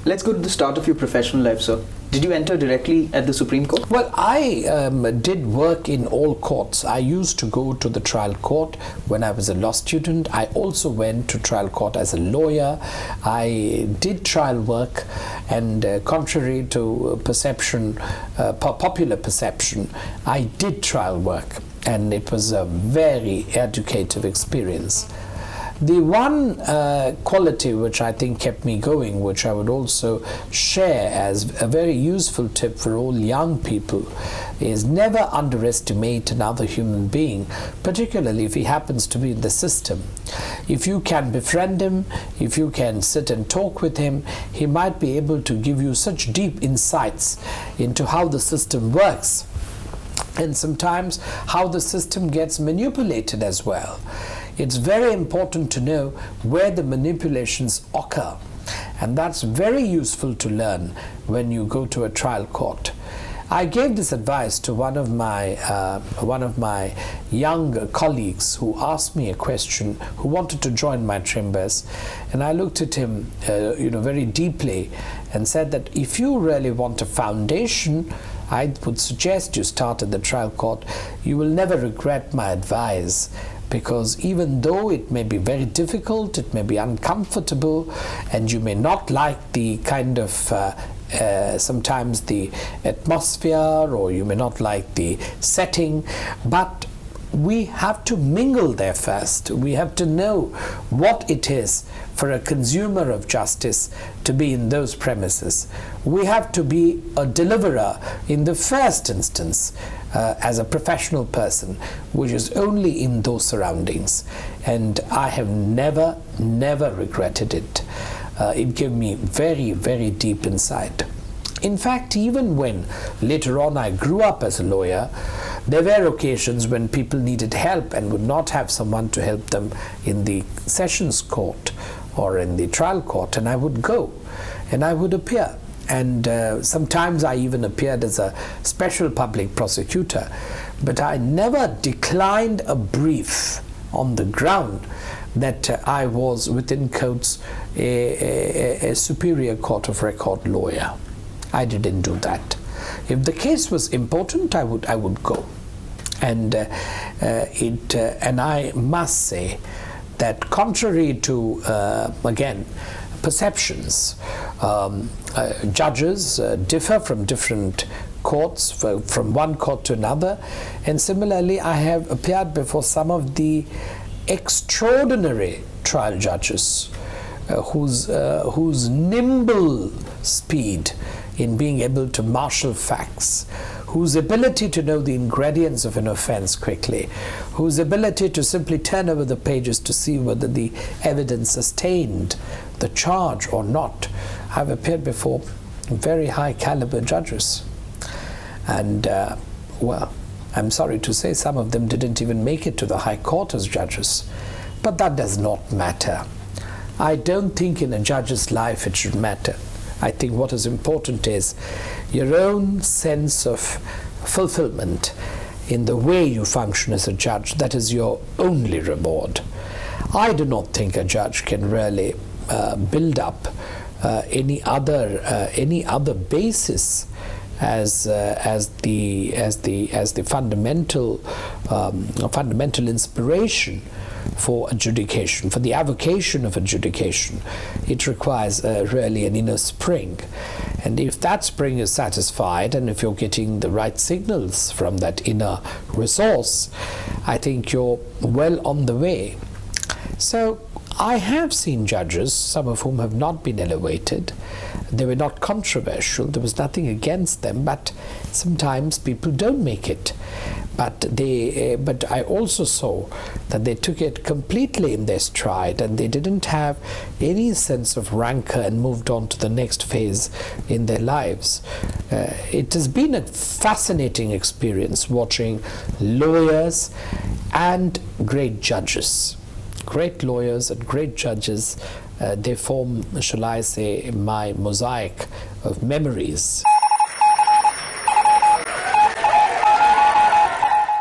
Let's go to the start of your professional life, sir. Did you enter directly at the Supreme Court? Well, I did work in all courts. I used to go to the trial court when I was a law student. I also went to trial court as a lawyer. I did trial work, and contrary to perception, popular perception, I did trial work, and it was a very educative experience. The one quality which I think kept me going, which I would also share as a very useful tip for all young people, is never underestimate another human being, particularly if he happens to be in the system. If you can befriend him, if you can sit and talk with him, he might be able to give you such deep insights into how the system works, and sometimes how the system gets manipulated as well. It's very important to know where the manipulations occur, and that's very useful to learn when you go to a trial court. I gave this advice to one of my young colleagues who asked me a question, who wanted to join my chambers, and I looked at him very deeply and said that if you really want a foundation, I would suggest you start at the trial court. You will never regret my advice, because even though it may be very difficult, it may be uncomfortable, and you may not like the kind of sometimes the atmosphere, or you may not like the setting, but we have to mingle there first. We have to know what it is for a consumer of justice to be in those premises. We have to be a deliverer in the first instance as a professional person, which is only in those surroundings. And I have never regretted it. It gave me very, very deep insight. In fact, even when later on I grew up as a lawyer, there were occasions when people needed help and would not have someone to help them in the sessions court or in the trial court, and I would go and I would appear. And sometimes I even appeared as a special public prosecutor, but I never declined a brief on the ground that I was, within quotes, a superior court of record lawyer. I didn't do that. If the case was important, I would go, and and I must say that contrary to again perceptions, judges differ from different courts, from one court to another, and similarly I have appeared before some of the extraordinary trial judges whose nimble speed in being able to marshal facts, whose ability to know the ingredients of an offense quickly, whose ability to simply turn over the pages to see whether the evidence sustained the charge or not. I've appeared before very high caliber judges, and well, I'm sorry to say some of them didn't even make it to the High Court as judges, but that does not matter. I don't think in a judge's life it should matter. I think what is important is your own sense of fulfillment in the way you function as a judge. That is your only reward. I do not think a judge can really build up any other basis as the fundamental inspiration for adjudication, for the avocation of adjudication. It requires really an inner spring, and if that spring is satisfied, and if you're getting the right signals from that inner resource, I think you're well on the way. So I have seen judges, some of whom have not been elevated. They were not controversial, there was nothing against them, but sometimes people don't make it. But I also saw that they took it completely in their stride, and they didn't have any sense of rancor and moved on to the next phase in their lives. It has been a fascinating experience watching lawyers and great judges. Great lawyers and great judges, they form, shall I say, my mosaic of memories.